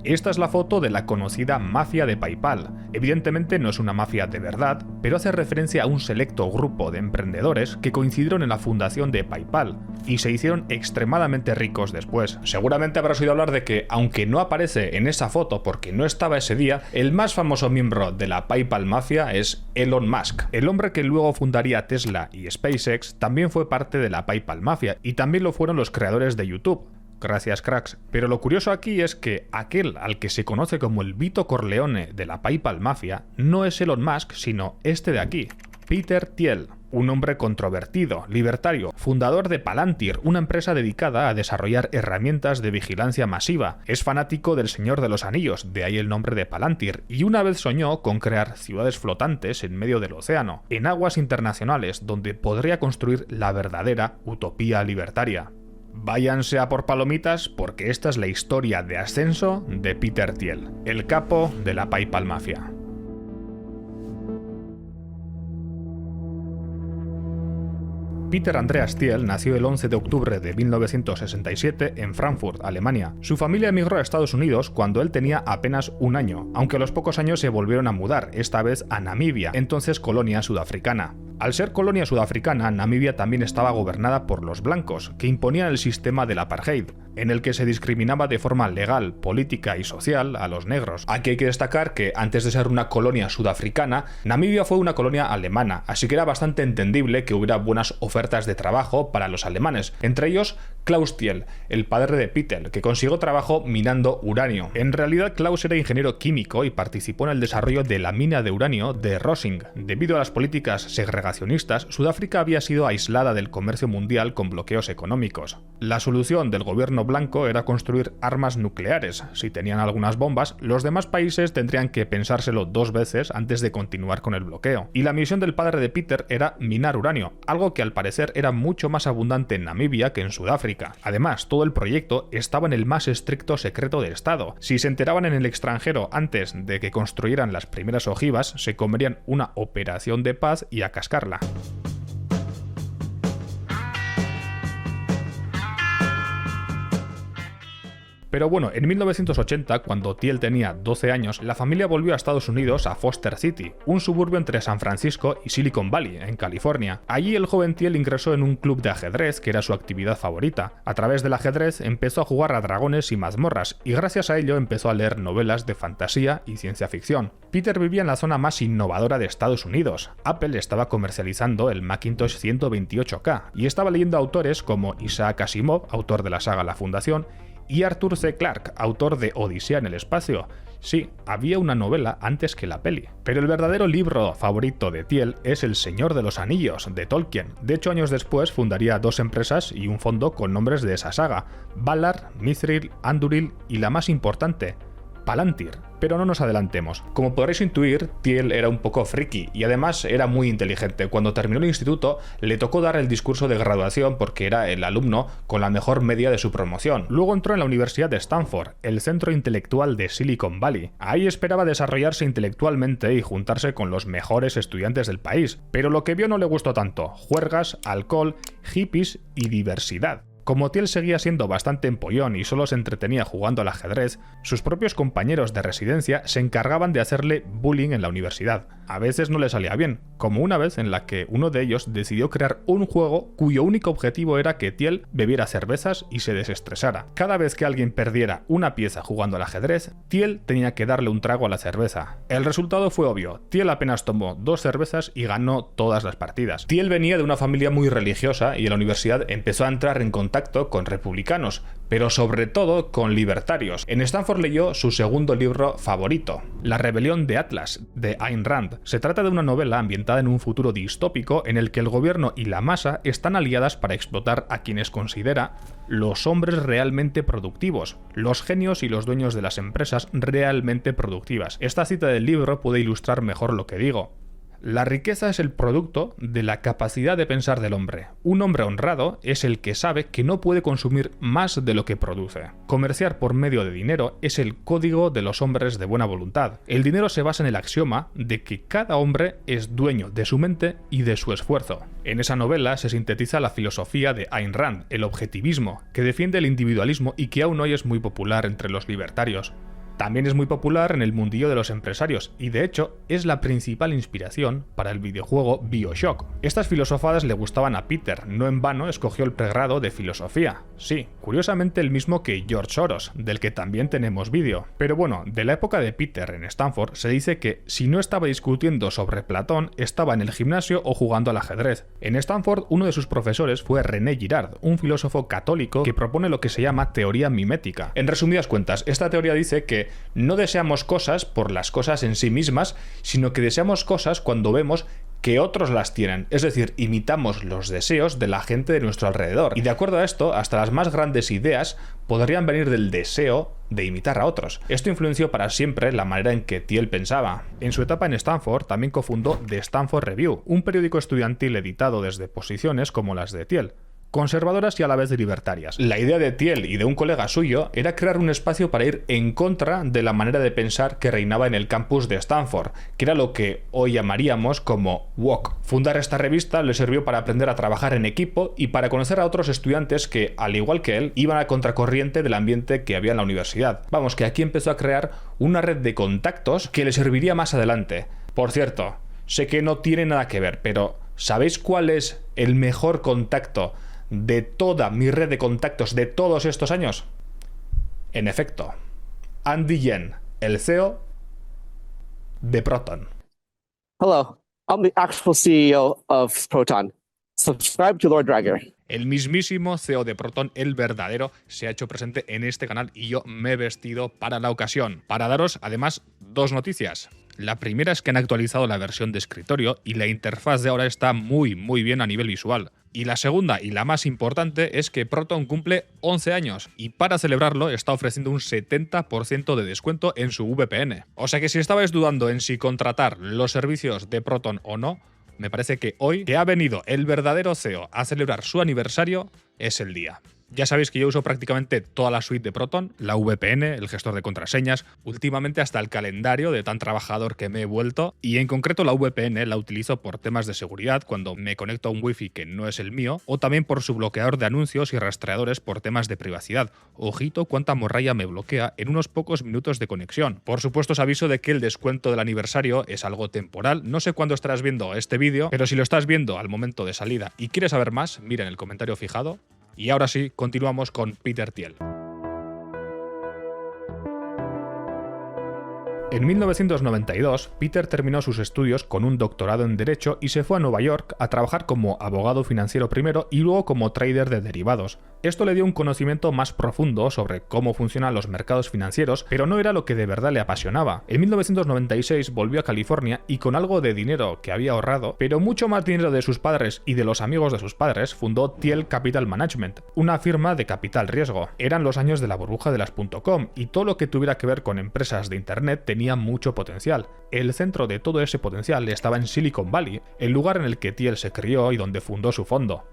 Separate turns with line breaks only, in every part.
Esta es la foto de la conocida mafia de PayPal. Evidentemente no es una mafia de verdad, pero hace referencia a un selecto grupo de emprendedores que coincidieron en la fundación de PayPal y se hicieron extremadamente ricos después. Seguramente habrás oído hablar de que, aunque no aparece en esa foto porque no estaba ese día, el más famoso miembro de la PayPal mafia es Elon Musk. El hombre que luego fundaría Tesla y SpaceX también fue parte de la PayPal mafia y también lo fueron los creadores de YouTube. Gracias, cracks. Pero lo curioso aquí es que aquel al que se conoce como el Vito Corleone de la PayPal Mafia no es Elon Musk, sino este de aquí, Peter Thiel. Un hombre controvertido, libertario, fundador de Palantir, una empresa dedicada a desarrollar herramientas de vigilancia masiva. Es fanático del Señor de los Anillos, de ahí el nombre de Palantir, y una vez soñó con crear ciudades flotantes en medio del océano, en aguas internacionales, donde podría construir la verdadera utopía libertaria. Váyanse a por palomitas porque esta es la historia de ascenso de Peter Thiel, el capo de la PayPal Mafia. Peter Andreas Thiel nació el 11 de octubre de 1967 en Frankfurt, Alemania. Su familia emigró a Estados Unidos cuando él tenía apenas un año, aunque a los pocos años se volvieron a mudar, esta vez a Namibia, entonces colonia sudafricana. Al ser colonia sudafricana, Namibia también estaba gobernada por los blancos, que imponían el sistema del apartheid, en el que se discriminaba de forma legal, política y social a los negros. Aquí hay que destacar que antes de ser una colonia sudafricana, Namibia fue una colonia alemana, así que era bastante entendible que hubiera buenas ofertas de trabajo para los alemanes, entre ellos Klaus Thiel, el padre de Peter, que consiguió trabajo minando uranio. En realidad Klaus era ingeniero químico y participó en el desarrollo de la mina de uranio de Rosing. Debido a las políticas segregacionistas, Sudáfrica había sido aislada del comercio mundial con bloqueos económicos. La solución del gobierno blanco era construir armas nucleares. Si tenían algunas bombas, los demás países tendrían que pensárselo dos veces antes de continuar con el bloqueo. Y la misión del padre de Peter era minar uranio, algo que al parecer era mucho más abundante en Namibia que en Sudáfrica. Además, todo el proyecto estaba en el más estricto secreto de Estado. Si se enteraban en el extranjero antes de que construyeran las primeras ojivas, se comerían una operación de paz y a cascarla. Pero bueno, en 1980, cuando Thiel tenía 12 años, la familia volvió a Estados Unidos, a Foster City, un suburbio entre San Francisco y Silicon Valley, en California. Allí el joven Thiel ingresó en un club de ajedrez, que era su actividad favorita. A través del ajedrez empezó a jugar a dragones y mazmorras, y gracias a ello empezó a leer novelas de fantasía y ciencia ficción. Peter vivía en la zona más innovadora de Estados Unidos. Apple estaba comercializando el Macintosh 128K, y estaba leyendo autores como Isaac Asimov, autor de la saga La Fundación, y Arthur C. Clarke, autor de Odisea en el espacio. Sí, había una novela antes que la peli. Pero el verdadero libro favorito de Thiel es El Señor de los Anillos, de Tolkien. De hecho, años después fundaría dos empresas y un fondo con nombres de esa saga: Valar, Mithril, Anduril y la más importante, Palantir. Pero no nos adelantemos. Como podréis intuir, Thiel era un poco friki y además era muy inteligente. Cuando terminó el instituto, le tocó dar el discurso de graduación porque era el alumno con la mejor media de su promoción. Luego entró en la Universidad de Stanford, el centro intelectual de Silicon Valley. Ahí esperaba desarrollarse intelectualmente y juntarse con los mejores estudiantes del país. Pero lo que vio no le gustó tanto: juergas, alcohol, hippies y diversidad. Como Thiel seguía siendo bastante empollón y solo se entretenía jugando al ajedrez, sus propios compañeros de residencia se encargaban de hacerle bullying en la universidad. A veces no le salía bien, como una vez en la que uno de ellos decidió crear un juego cuyo único objetivo era que Thiel bebiera cervezas y se desestresara. Cada vez que alguien perdiera una pieza jugando al ajedrez, Thiel tenía que darle un trago a la cerveza. El resultado fue obvio: Thiel apenas tomó 2 cervezas y ganó todas las partidas. Thiel venía de una familia muy religiosa y en la universidad empezó a entrar en contacto con republicanos, pero sobre todo con libertarios. En Stanford leyó su segundo libro favorito, La rebelión de Atlas, de Ayn Rand. Se trata de una novela ambientada en un futuro distópico en el que el gobierno y la masa están aliadas para explotar a quienes considera los hombres realmente productivos, los genios y los dueños de las empresas realmente productivas. Esta cita del libro puede ilustrar mejor lo que digo. La riqueza es el producto de la capacidad de pensar del hombre. Un hombre honrado es el que sabe que no puede consumir más de lo que produce. Comerciar por medio de dinero es el código de los hombres de buena voluntad. El dinero se basa en el axioma de que cada hombre es dueño de su mente y de su esfuerzo. En esa novela se sintetiza la filosofía de Ayn Rand, el objetivismo, que defiende el individualismo y que aún hoy es muy popular entre los libertarios. También es muy popular en el mundillo de los empresarios y de hecho es la principal inspiración para el videojuego BioShock. Estas filosofadas le gustaban a Peter, no en vano escogió el pregrado de filosofía. Sí, curiosamente el mismo que George Soros, del que también tenemos vídeo. Pero bueno, de la época de Peter en Stanford se dice que si no estaba discutiendo sobre Platón, estaba en el gimnasio o jugando al ajedrez. En Stanford, uno de sus profesores fue René Girard, un filósofo católico que propone lo que se llama teoría mimética. En resumidas cuentas, esta teoría dice que no deseamos cosas por las cosas en sí mismas, sino que deseamos cosas cuando vemos que otros las tienen, es decir, imitamos los deseos de la gente de nuestro alrededor. Y de acuerdo a esto, hasta las más grandes ideas podrían venir del deseo de imitar a otros. Esto influenció para siempre la manera en que Thiel pensaba. En su etapa en Stanford también cofundó The Stanford Review, un periódico estudiantil editado desde posiciones como las de Thiel, conservadoras y a la vez libertarias. La idea de Thiel y de un colega suyo era crear un espacio para ir en contra de la manera de pensar que reinaba en el campus de Stanford, que era lo que hoy llamaríamos como woke. Fundar esta revista le sirvió para aprender a trabajar en equipo y para conocer a otros estudiantes que, al igual que él, iban a contracorriente del ambiente que había en la universidad. Vamos, que aquí empezó a crear una red de contactos que le serviría más adelante. Por cierto, sé que no tiene nada que ver, pero ¿sabéis cuál es el mejor contacto de toda mi red de contactos de todos estos años? En efecto, Andy Yen, el CEO de Proton.
Hello, I'm the actual CEO of Proton. Subscribe to Lord Dragger.
El mismísimo CEO de Proton, el verdadero, se ha hecho presente en este canal y yo me he vestido para la ocasión. Para daros, además, dos noticias. La primera es que han actualizado la versión de escritorio y la interfaz de ahora está muy bien a nivel visual. Y la segunda y la más importante es que Proton cumple 11 años y para celebrarlo está ofreciendo un 70% de descuento en su VPN. O sea que si estabais dudando en si contratar los servicios de Proton o no, me parece que hoy, que ha venido el verdadero CEO a celebrar su aniversario, es el día. Ya sabéis que yo uso prácticamente toda la suite de Proton, la VPN, el gestor de contraseñas, últimamente hasta el calendario de tan trabajador que me he vuelto, y en concreto la VPN la utilizo por temas de seguridad cuando me conecto a un wifi que no es el mío, o también por su bloqueador de anuncios y rastreadores por temas de privacidad. Ojito cuánta morralla me bloquea en unos pocos minutos de conexión. Por supuesto os aviso de que el descuento del aniversario es algo temporal, no sé cuándo estarás viendo este vídeo, pero si lo estás viendo al momento de salida y quieres saber más, mira en el comentario fijado. Y ahora sí, continuamos con Peter Thiel. En 1992, Peter terminó sus estudios con un doctorado en Derecho y se fue a Nueva York a trabajar como abogado financiero primero y luego como trader de derivados. Esto le dio un conocimiento más profundo sobre cómo funcionan los mercados financieros, pero no era lo que de verdad le apasionaba. En 1996 volvió a California y con algo de dinero que había ahorrado, pero mucho más dinero de sus padres y de los amigos de sus padres, fundó Thiel Capital Management, una firma de capital riesgo. Eran los años de la burbuja de las .com y todo lo que tuviera que ver con empresas de internet tenía mucho potencial. El centro de todo ese potencial estaba en Silicon Valley, el lugar en el que Thiel se crió y donde fundó su fondo.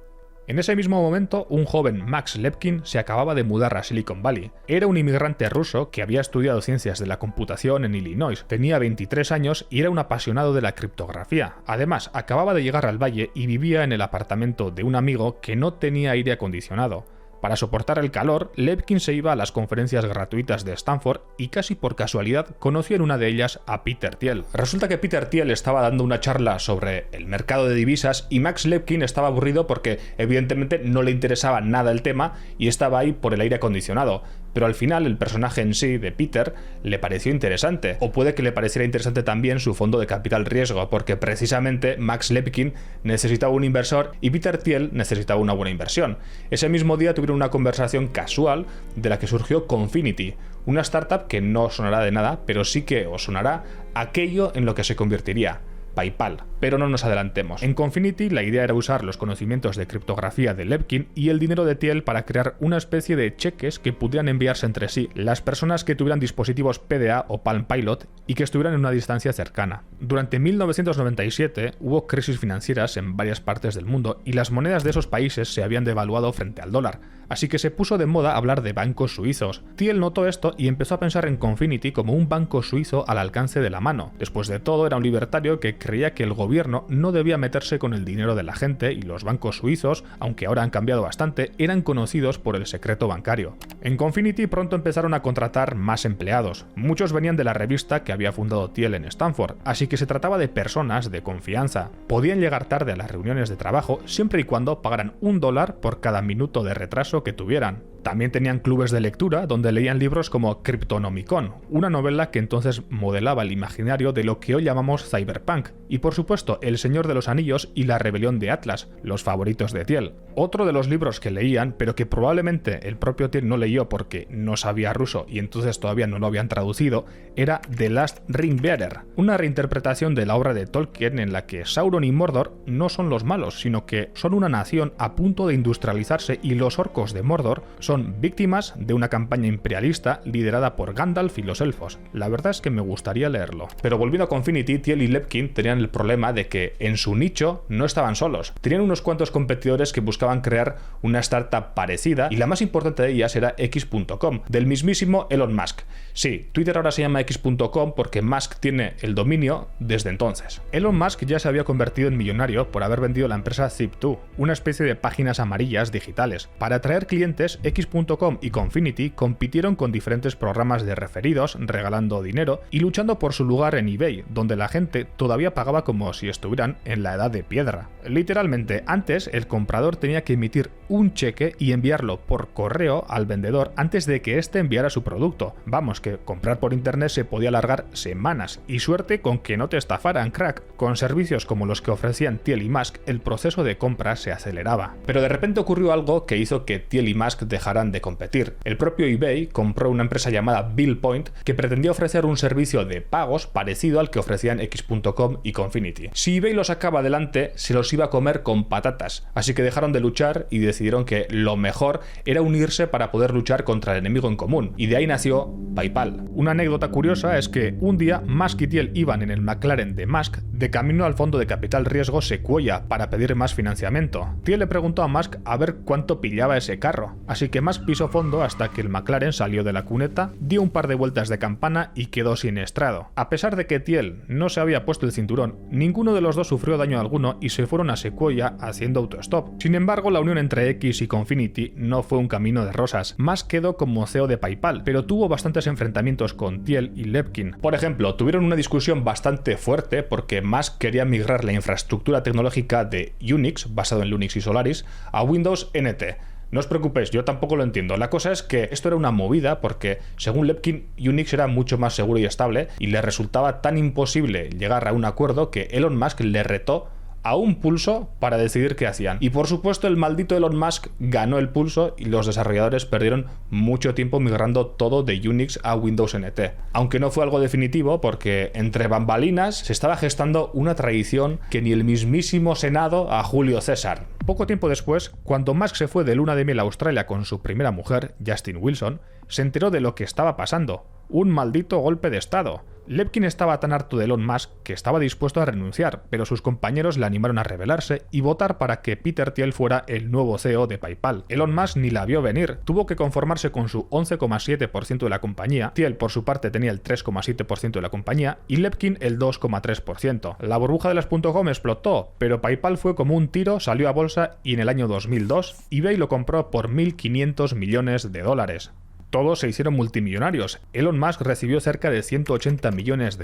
En ese mismo momento, un joven Max Lepkin se acababa de mudar a Silicon Valley. Era un inmigrante ruso que había estudiado ciencias de la computación en Illinois, tenía 23 años y era un apasionado de la criptografía. Además, acababa de llegar al valle y vivía en el apartamento de un amigo que no tenía aire acondicionado. Para soportar el calor, Lepkin se iba a las conferencias gratuitas de Stanford y casi por casualidad conoció en una de ellas a Peter Thiel. Resulta que Peter Thiel estaba dando una charla sobre el mercado de divisas y Max Lepkin estaba aburrido porque evidentemente no le interesaba nada el tema y estaba ahí por el aire acondicionado. Pero al final el personaje en sí de Peter le pareció interesante, o puede que le pareciera interesante también su fondo de capital riesgo, porque precisamente Max Lepkin necesitaba un inversor y Peter Thiel necesitaba una buena inversión. Ese mismo día tuvieron una conversación casual de la que surgió Confinity, una startup que no os sonará de nada, pero sí que os sonará aquello en lo que se convertiría: PayPal. Pero no nos adelantemos. En Confinity la idea era usar los conocimientos de criptografía de Lepkin y el dinero de Thiel para crear una especie de cheques que pudieran enviarse entre sí las personas que tuvieran dispositivos PDA o Palm Pilot y que estuvieran en una distancia cercana. Durante 1997 hubo crisis financieras en varias partes del mundo y las monedas de esos países se habían devaluado frente al dólar. así que se puso de moda hablar de bancos suizos. Thiel notó esto y empezó a pensar en Confinity como un banco suizo al alcance de la mano. Después de todo, era un libertario que creía que el gobierno no debía meterse con el dinero de la gente, y los bancos suizos, aunque ahora han cambiado bastante, eran conocidos por el secreto bancario. En Confinity pronto empezaron a contratar más empleados. Muchos venían de la revista que había fundado Thiel en Stanford, así que se trataba de personas de confianza. Podían llegar tarde a las reuniones de trabajo siempre y cuando pagaran $1 por cada minuto de retraso que tuvieran. También tenían clubes de lectura donde leían libros como Cryptonomicon, una novela que entonces modelaba el imaginario de lo que hoy llamamos cyberpunk, y por supuesto El Señor de los Anillos y La Rebelión de Atlas, los favoritos de Thiel. Otro de los libros que leían, pero que probablemente el propio Thiel no leyó porque no sabía ruso y entonces todavía no lo habían traducido, era The Last Ringbearer, una reinterpretación de la obra de Tolkien en la que Sauron y Mordor no son los malos, sino que son una nación a punto de industrializarse y los orcos de Mordor son víctimas de una campaña imperialista liderada por Gandalf y los elfos. La verdad es que me gustaría leerlo. Pero volviendo a Confinity, Thiel y Lepkin tenían el problema de que en su nicho no estaban solos. Tenían unos cuantos competidores que buscaban crear una startup parecida, y la más importante de ellas era X.com, del mismísimo Elon Musk. Sí, Twitter ahora se llama X.com porque Musk tiene el dominio desde entonces. Elon Musk ya se había convertido en millonario por haber vendido la empresa Zip2, una especie de páginas amarillas digitales. Para atraer clientes, X.com y Confinity compitieron con diferentes programas de referidos, regalando dinero y luchando por su lugar en eBay, donde la gente todavía pagaba como si estuvieran en la edad de piedra. Literalmente, antes el comprador tenía que emitir un cheque y enviarlo por correo al vendedor antes de que éste enviara su producto. Vamos, que comprar por internet se podía alargar semanas, y suerte con que no te estafaran, crack. Con servicios como los que ofrecían Thiel y Musk, el proceso de compra se aceleraba. Pero de repente ocurrió algo que hizo que Thiel y Musk dejaran de competir. El propio eBay compró una empresa llamada BillPoint que pretendía ofrecer un servicio de pagos parecido al que ofrecían X.com y Confinity. Si eBay lo sacaba adelante, se los iba a comer con patatas, así que dejaron de luchar y decidieron que lo mejor era unirse para poder luchar contra el enemigo en común, y de ahí nació PayPal. Una anécdota curiosa es que un día Musk y Thiel iban en el McLaren de Musk de camino al fondo de capital riesgo Sequoia para pedir más financiamiento. Thiel le preguntó a Musk a ver cuánto pillaba ese carro, así que Musk pisó fondo hasta que el McLaren salió de la cuneta, dio un par de vueltas de campana y quedó siniestrado. A pesar de que Thiel no se había puesto el cinturón, ninguno de los dos sufrió daño alguno y se fueron a Sequoia haciendo autostop. Sin embargo, la unión entre X y Confinity no fue un camino de rosas. Musk quedó como CEO de PayPal, pero tuvo bastantes enfrentamientos con Thiel y Lepkin. Por ejemplo, tuvieron una discusión bastante fuerte porque Musk quería migrar la infraestructura tecnológica de Unix, basado en Linux y Solaris, a Windows NT. No os preocupéis, yo tampoco lo entiendo. La cosa es que esto era una movida porque, según Lepkin, Unix era mucho más seguro y estable, y le resultaba tan imposible llegar a un acuerdo que Elon Musk le retó a un pulso para decidir qué hacían. Y por supuesto el maldito Elon Musk ganó el pulso y los desarrolladores perdieron mucho tiempo migrando todo de Unix a Windows NT. Aunque no fue algo definitivo porque entre bambalinas se estaba gestando una tradición que ni el mismísimo Senado a Julio César. Poco tiempo después, cuando Musk se fue de luna de miel a Australia con su primera mujer, Justin Wilson, se enteró de lo que estaba pasando. Un maldito golpe de estado. Lepkin estaba tan harto de Elon Musk que estaba dispuesto a renunciar, pero sus compañeros le animaron a rebelarse y votar para que Peter Thiel fuera el nuevo CEO de PayPal. Elon Musk ni la vio venir, tuvo que conformarse con su 11,7% de la compañía, Thiel por su parte tenía el 3,7% de la compañía y Lepkin el 2,3%. La burbuja de las .com explotó, pero PayPal fue como un tiro, salió a bolsa y en el año 2002 eBay lo compró por $1.500 millones. Todos se hicieron multimillonarios. Elon Musk recibió cerca de $180 millones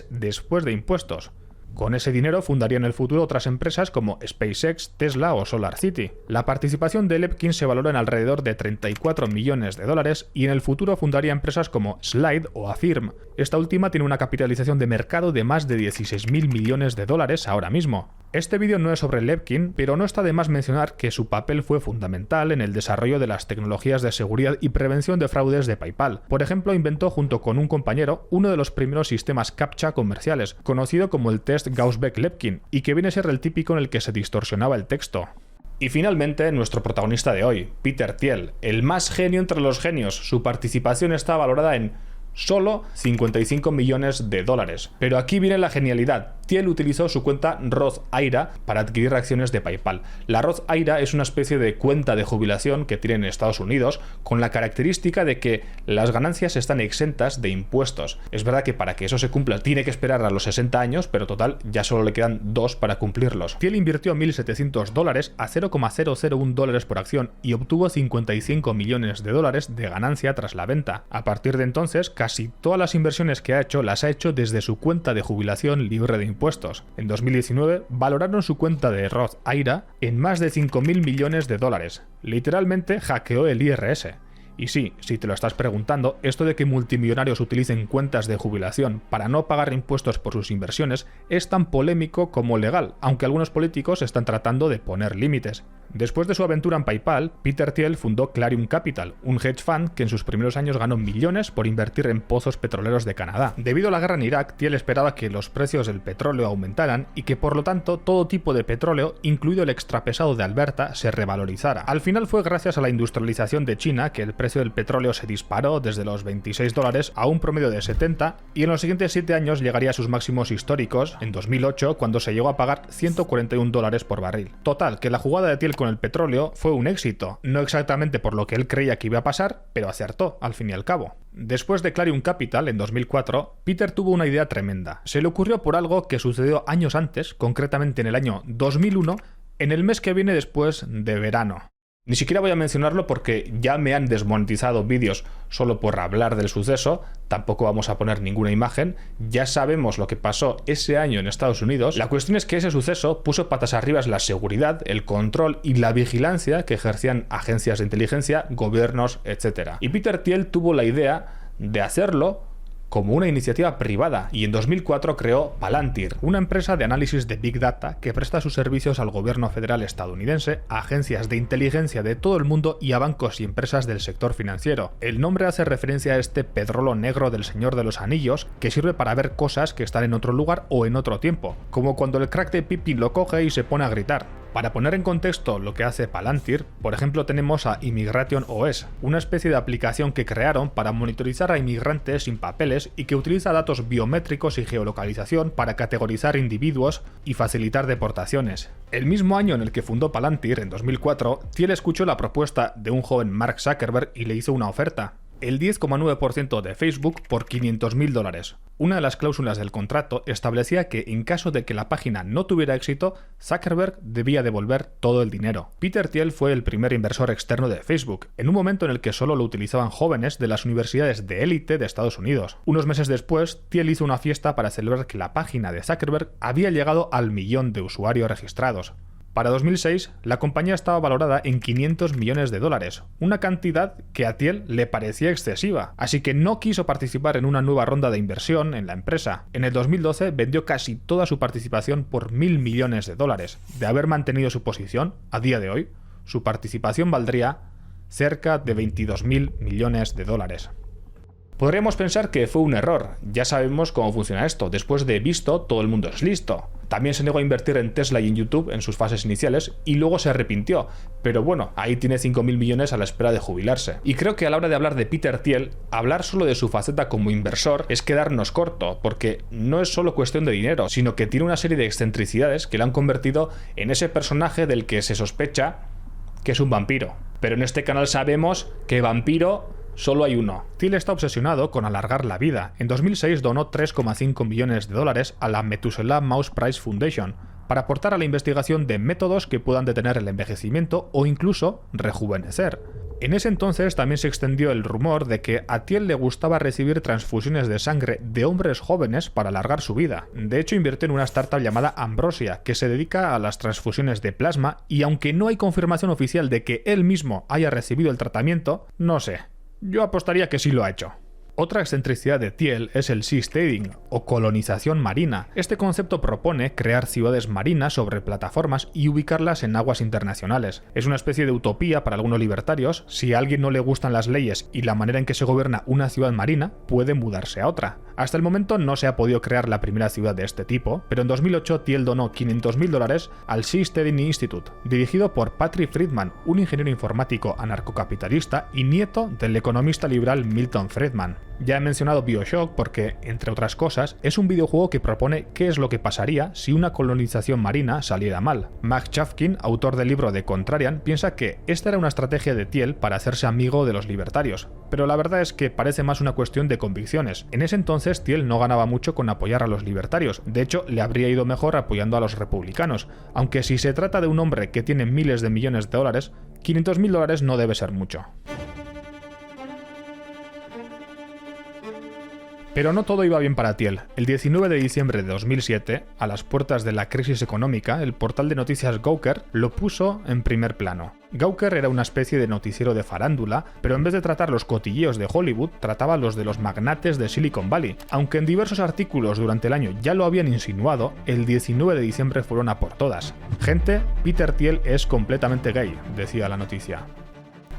después de impuestos. Con ese dinero fundaría en el futuro otras empresas como SpaceX, Tesla o SolarCity. La participación de Lepkin se valoró en alrededor de $34 millones y en el futuro fundaría empresas como Slide o Affirm. Esta última tiene una capitalización de mercado de más de $16.000 millones ahora mismo. Este vídeo no es sobre Lepkin, pero no está de más mencionar que su papel fue fundamental en el desarrollo de las tecnologías de seguridad y prevención de fraudes de PayPal. Por ejemplo, inventó junto con un compañero uno de los primeros sistemas CAPTCHA comerciales, conocido como el test Gauss-Lepkin, y que viene a ser el típico en el que se distorsionaba el texto. Y finalmente, nuestro protagonista de hoy, Peter Thiel, el más genio entre los genios. Su participación está valorada en solo $55 millones. Pero aquí viene la genialidad. Thiel utilizó su cuenta Roth IRA para adquirir acciones de PayPal. La Roth IRA es una especie de cuenta de jubilación que tiene en Estados Unidos, con la característica de que las ganancias están exentas de impuestos. Es verdad que para que eso se cumpla tiene que esperar a los 60 años, pero total ya solo le quedan 2 para cumplirlos. Thiel invirtió $1.700 a $0,001 por acción y obtuvo $55 millones de ganancia tras la venta. A partir de entonces, casi todas las inversiones que ha hecho las ha hecho desde su cuenta de jubilación libre de impuestos. En 2019 valoraron su cuenta de Roth IRA en más de $5.000 millones. Literalmente hackeó el IRS. Y sí, si te lo estás preguntando, esto de que multimillonarios utilicen cuentas de jubilación para no pagar impuestos por sus inversiones es tan polémico como legal, aunque algunos políticos están tratando de poner límites. Después de su aventura en PayPal, Peter Thiel fundó Clarion Capital, un hedge fund que en sus primeros años ganó millones por invertir en pozos petroleros de Canadá. Debido a la guerra en Irak, Thiel esperaba que los precios del petróleo aumentaran y que por lo tanto todo tipo de petróleo, incluido el extrapesado de Alberta, se revalorizara. Al final fue gracias a la industrialización de China que el precio del petróleo se disparó desde los $26 a un promedio de 70 y en los siguientes 7 años llegaría a sus máximos históricos en 2008 cuando se llegó a pagar $141 por barril. Total, que la jugada de Thiel con el petróleo fue un éxito, no exactamente por lo que él creía que iba a pasar, pero acertó al fin y al cabo. Después de Clarion Capital en 2004, Peter tuvo una idea tremenda. Se le ocurrió por algo que sucedió años antes, concretamente en el año 2001, en el mes que viene después de verano. Ni siquiera voy a mencionarlo porque ya me han desmonetizado vídeos solo por hablar del suceso, tampoco vamos a poner ninguna imagen, ya sabemos lo que pasó ese año en Estados Unidos. La cuestión es que ese suceso puso patas arriba la seguridad, el control y la vigilancia que ejercían agencias de inteligencia, gobiernos, etc. Y Peter Thiel tuvo la idea de hacerlo como una iniciativa privada y en 2004 creó Palantir, una empresa de análisis de Big Data que presta sus servicios al gobierno federal estadounidense, a agencias de inteligencia de todo el mundo y a bancos y empresas del sector financiero. El nombre hace referencia a este pedrolo negro del Señor de los Anillos que sirve para ver cosas que están en otro lugar o en otro tiempo, como cuando el crack de Pippin lo coge y se pone a gritar. Para poner en contexto lo que hace Palantir, por ejemplo tenemos a Immigration OS, una especie de aplicación que crearon para monitorizar a inmigrantes sin papeles y que utiliza datos biométricos y geolocalización para categorizar individuos y facilitar deportaciones. El mismo año en el que fundó Palantir, en 2004, Thiel escuchó la propuesta de un joven Mark Zuckerberg y le hizo una oferta. El 10,9% de Facebook por $500.000. Una de las cláusulas del contrato establecía que en caso de que la página no tuviera éxito, Zuckerberg debía devolver todo el dinero. Peter Thiel fue el primer inversor externo de Facebook, en un momento en el que solo lo utilizaban jóvenes de las universidades de élite de Estados Unidos. Unos meses después, Thiel hizo una fiesta para celebrar que la página de Zuckerberg había llegado al 1.000.000 de usuarios registrados. Para 2006, la compañía estaba valorada en $500 millones, una cantidad que a Thiel le parecía excesiva, así que no quiso participar en una nueva ronda de inversión en la empresa. En el 2012 vendió casi toda su participación por $1.000 millones. De haber mantenido su posición, a día de hoy, su participación valdría cerca de $22.000 millones. Podríamos pensar que fue un error, ya sabemos cómo funciona esto, después de visto todo el mundo es listo. También se negó a invertir en Tesla y en YouTube en sus fases iniciales y luego se arrepintió, pero bueno, ahí tiene 5.000 millones a la espera de jubilarse. Y creo que a la hora de hablar de Peter Thiel, hablar solo de su faceta como inversor es quedarnos corto, porque no es solo cuestión de dinero, sino que tiene una serie de excentricidades que le han convertido en ese personaje del que se sospecha que es un vampiro. Pero en este canal sabemos que vampiro solo hay uno. Thiel está obsesionado con alargar la vida. En 2006 donó $3,5 millones a la Methuselah Mouse Prize Foundation para aportar a la investigación de métodos que puedan detener el envejecimiento o incluso rejuvenecer. En ese entonces también se extendió el rumor de que a Thiel le gustaba recibir transfusiones de sangre de hombres jóvenes para alargar su vida. De hecho, invirtió en una startup llamada Ambrosia, que se dedica a las transfusiones de plasma y aunque no hay confirmación oficial de que él mismo haya recibido el tratamiento, no sé. Yo apostaría que sí lo ha hecho. Otra excentricidad de Thiel es el seasteading, o colonización marina. Este concepto propone crear ciudades marinas sobre plataformas y ubicarlas en aguas internacionales. Es una especie de utopía para algunos libertarios. Si a alguien no le gustan las leyes y la manera en que se gobierna una ciudad marina, puede mudarse a otra. Hasta el momento no se ha podido crear la primera ciudad de este tipo, pero en 2008 Thiel donó $500.000 al Seasteading Institute, dirigido por Patrick Friedman, un ingeniero informático anarcocapitalista y nieto del economista liberal Milton Friedman. Ya he mencionado BioShock porque, entre otras cosas, es un videojuego que propone qué es lo que pasaría si una colonización marina saliera mal. Max Chafkin, autor del libro The Contrarian, piensa que esta era una estrategia de Thiel para hacerse amigo de los libertarios, pero la verdad es que parece más una cuestión de convicciones. En ese entonces Thiel no ganaba mucho con apoyar a los libertarios, de hecho le habría ido mejor apoyando a los republicanos, aunque si se trata de un hombre que tiene miles de millones de dólares, $500.000 no debe ser mucho. Pero no todo iba bien para Thiel. El 19 de diciembre de 2007, a las puertas de la crisis económica, el portal de noticias Gawker lo puso en primer plano. Gawker era una especie de noticiero de farándula, pero en vez de tratar los cotilleos de Hollywood, trataba los de los magnates de Silicon Valley. Aunque en diversos artículos durante el año ya lo habían insinuado, el 19 de diciembre fueron a por todas. Gente, Peter Thiel es completamente gay, decía la noticia.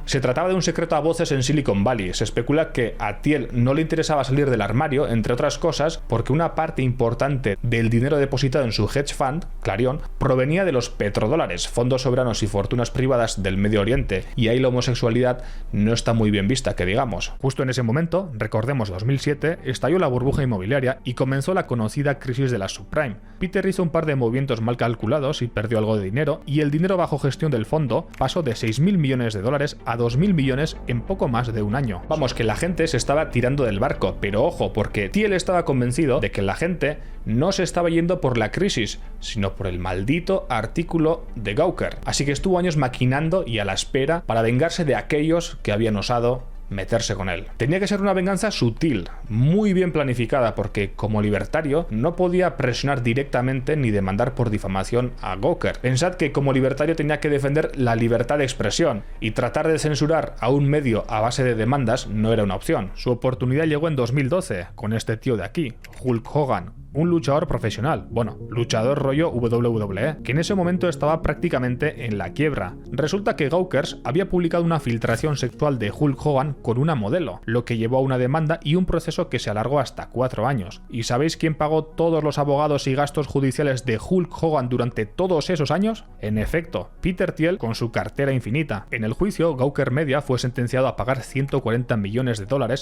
Se trataba de un secreto a voces en Silicon Valley. Se especula que a Thiel no le interesaba salir del armario, entre otras cosas, porque una parte importante del dinero depositado en su hedge fund, Clarion, provenía de los petrodólares, fondos soberanos y fortunas privadas del Medio Oriente, y ahí la homosexualidad no está muy bien vista, que digamos. Justo en ese momento, recordemos 2007, estalló la burbuja inmobiliaria y comenzó la conocida crisis de la subprime. Peter hizo un par de movimientos mal calculados y perdió algo de dinero, y el dinero bajo gestión del fondo pasó de $6.000 millones a $2.000 millones en poco más de un año. Vamos, que la gente se estaba tirando del barco, pero ojo, porque Thiel estaba convencido de que la gente no se estaba yendo por la crisis, sino por el maldito artículo de Gawker. Así que estuvo años maquinando y a la espera para vengarse de aquellos que habían osado meterse con él. Tenía que ser una venganza sutil, muy bien planificada, porque como libertario no podía presionar directamente ni demandar por difamación a Gawker. Pensad que como libertario tenía que defender la libertad de expresión, y tratar de censurar a un medio a base de demandas no era una opción. Su oportunidad llegó en 2012, con este tío de aquí, Hulk Hogan, un luchador profesional, bueno, luchador rollo WWE, que en ese momento estaba prácticamente en la quiebra. Resulta que Gawker había publicado una filtración sexual de Hulk Hogan con una modelo, lo que llevó a una demanda y un proceso que se alargó hasta 4 años. ¿Y sabéis quién pagó todos los abogados y gastos judiciales de Hulk Hogan durante todos esos años? En efecto, Peter Thiel con su cartera infinita. En el juicio, Gawker Media fue sentenciado a pagar $140 millones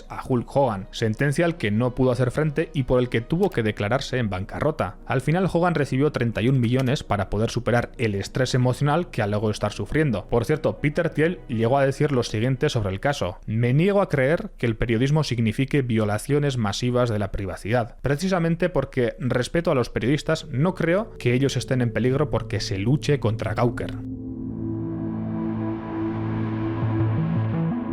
a Hulk Hogan, sentencia al que no pudo hacer frente y por el que tuvo que declararse en bancarrota. Al final Hogan recibió 31 millones para poder superar el estrés emocional que alegó estar sufriendo. Por cierto, Peter Thiel llegó a decir lo siguiente sobre el caso: me niego a creer que el periodismo signifique violaciones masivas de la privacidad. Precisamente porque respeto a los periodistas, no creo que ellos estén en peligro porque se luche contra Gawker.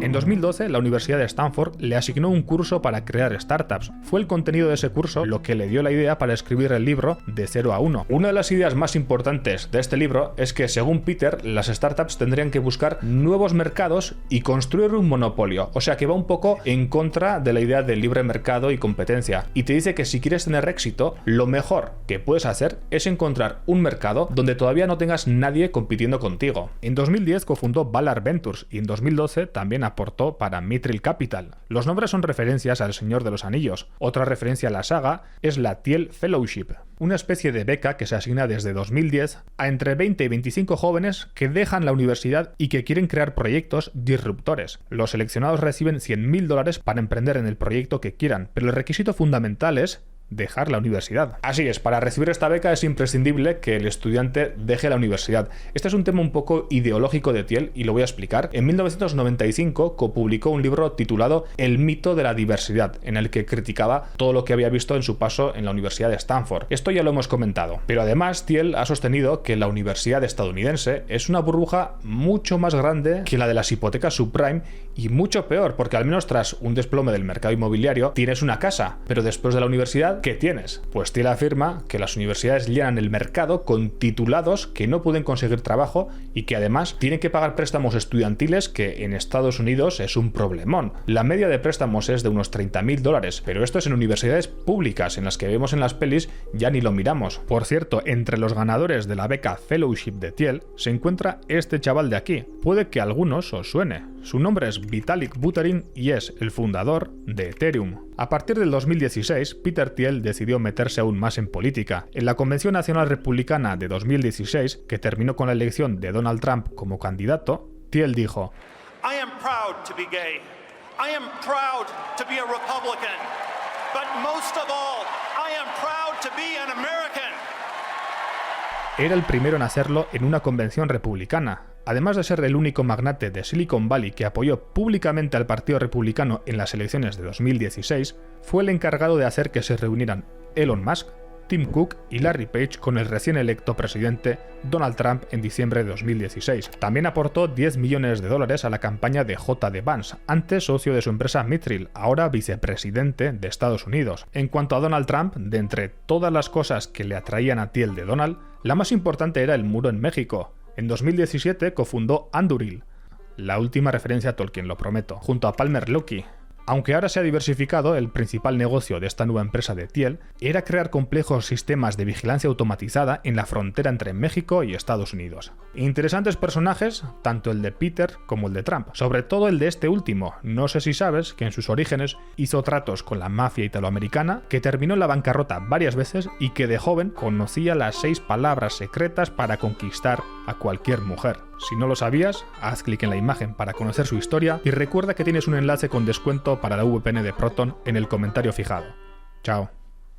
En 2012, la Universidad de Stanford le asignó un curso para crear startups. Fue el contenido de ese curso lo que le dio la idea para escribir el libro De 0 a 1. Una de las ideas más importantes de este libro es que, según Peter, las startups tendrían que buscar nuevos mercados y construir un monopolio. O sea que va un poco en contra de la idea del libre mercado y competencia. Y te dice que si quieres tener éxito, lo mejor que puedes hacer es encontrar un mercado donde todavía no tengas nadie compitiendo contigo. En 2010 cofundó Valar Ventures y en 2012 también aportó para Mithril Capital. Los nombres son referencias al Señor de los Anillos. Otra referencia a la saga es la Thiel Fellowship, una especie de beca que se asigna desde 2010 a entre 20 y 25 jóvenes que dejan la universidad y que quieren crear proyectos disruptores. Los seleccionados reciben $100.000 para emprender en el proyecto que quieran, pero el requisito fundamental es dejar la universidad. Así es, para recibir esta beca es imprescindible que el estudiante deje la universidad. Este es un tema un poco ideológico de Thiel y lo voy a explicar. En 1995 copublicó un libro titulado El mito de la diversidad, en el que criticaba todo lo que había visto en su paso en la Universidad de Stanford. Esto ya lo hemos comentado. Pero además Thiel ha sostenido que la universidad estadounidense es una burbuja mucho más grande que la de las hipotecas subprime y mucho peor, porque al menos tras un desplome del mercado inmobiliario tienes una casa, pero después de la universidad ¿qué tienes? Pues Thiel afirma que las universidades llenan el mercado con titulados que no pueden conseguir trabajo y que además tienen que pagar préstamos estudiantiles que en Estados Unidos es un problemón. La media de préstamos es de unos $30.000, pero esto es en universidades públicas, en las que vemos en las pelis ya ni lo miramos. Por cierto, entre los ganadores de la beca Fellowship de Thiel se encuentra este chaval de aquí. Puede que a algunos os suene. Su nombre es Vitalik Buterin y es el fundador de Ethereum. A partir del 2016, Peter Thiel decidió meterse aún más en política. En la Convención Nacional Republicana de 2016, que terminó con la elección de Donald Trump como candidato, Thiel dijo:
I am proud to be gay. I am proud to be a Republican. But most of all, I am proud to be an American.
Era el primero en hacerlo en una convención republicana. Además de ser el único magnate de Silicon Valley que apoyó públicamente al Partido Republicano en las elecciones de 2016, fue el encargado de hacer que se reunieran Elon Musk, Tim Cook y Larry Page con el recién electo presidente Donald Trump en diciembre de 2016. También aportó $10 millones a la campaña de J.D. Vance, antes socio de su empresa Mithril, ahora vicepresidente de Estados Unidos. En cuanto a Donald Trump, de entre todas las cosas que le atraían a Thiel de Donald, la más importante era el muro en México. En 2017 cofundó Anduril, la última referencia a Tolkien, lo prometo, junto a Palmer Luckey. Aunque ahora se ha diversificado, el principal negocio de esta nueva empresa de Thiel era crear complejos sistemas de vigilancia automatizada en la frontera entre México y Estados Unidos. Interesantes personajes, tanto el de Peter como el de Trump, sobre todo el de este último. No sé si sabes que en sus orígenes hizo tratos con la mafia italoamericana, que terminó en la bancarrota varias veces y que de joven conocía las 6 palabras secretas para conquistar a cualquier mujer. Si no lo sabías, haz clic en la imagen para conocer su historia y recuerda que tienes un enlace con descuento para la VPN de Proton en el comentario fijado. Chao.